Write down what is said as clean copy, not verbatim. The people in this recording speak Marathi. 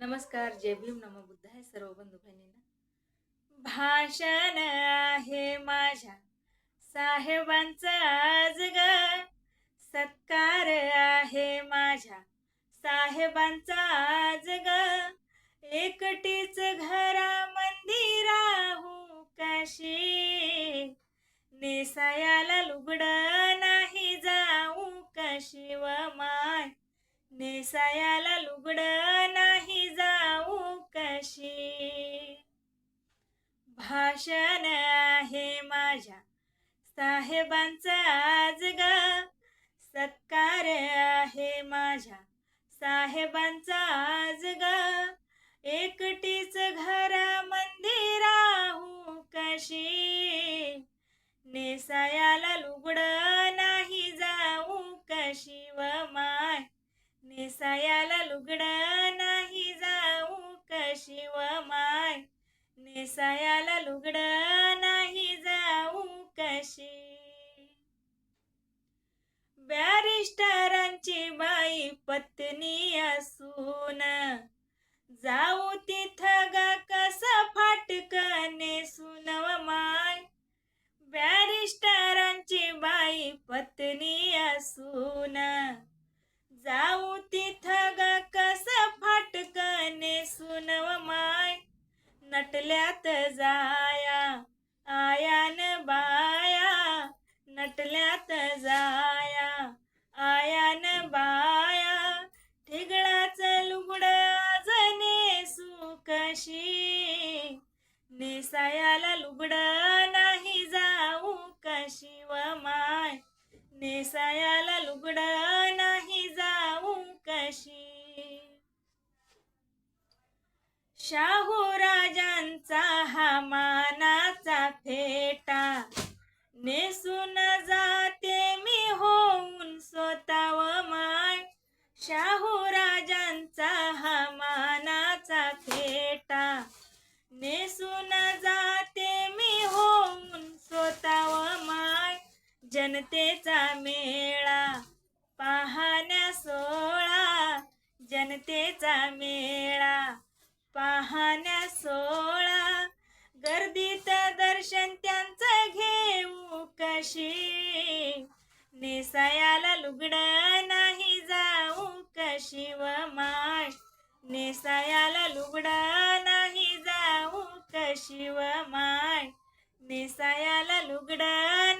नमस्कार. जय भीम, नमो बुद्धाय सर्व बंधू भगिनींना. भाषण आहे माझ्या साहेबांचा आज ग, सत्कार आहे माझ्या साहेबांचा आज ग. एकटीच घरा मंदिराहू कशी, नेसायाला लुगडं नाही जाऊ कशी व माय, नेसायाला लुगडं नाही जाऊ कशी. भाषण आहे माझ्या साहेबांचा आज ग, सत्कार आहे माझ्या साहेबांचा आज ग. एकटीच घरा मंदिराहू कशी, नेसायाला लुगडं नाही जाऊ कशी व माय, नेसायाला लुगडं नाही जाऊ कशी व माय, नेसायाला लुगडं नाही जाऊ कशी. बॅरिस्टरांची बाई पत्नी असून जाऊ तिथं ग कसं फाटकं नेसून व माय, बॅरिस्टरांची बाई पत्नी असून जाऊ तिथं ग कसं फाटकं नेसून व माय, नटल्यात जाया आयान बाया, नटल्यात जाया आयान बाया. ठिगळाचं लुगडं आज नेसू कशी, नेसायाला लुगडं नाही जाऊ कशी व माय, नेसायाला लुगडं नाही जाऊ कशी. शाहू राजांचा हा मानाचा फेटा, नेसून जाते मी होऊन स्वतः व माय, शाहू राजांचा हा मानाचा फेटा, नेसून जाते मी होऊन स्वतः व माय. जनतेचा मेळा पाहण्या सोळा, जनतेचा मेळा पाहण्या सोळा. गर्दीत दर्शन त्यांचं घेऊ कशी, नेसायाला लुगडं नाही जाऊ कशी व माय, नेसायाला लुगडं नाही जाऊ कशी व माय, नेसायाला लुगडं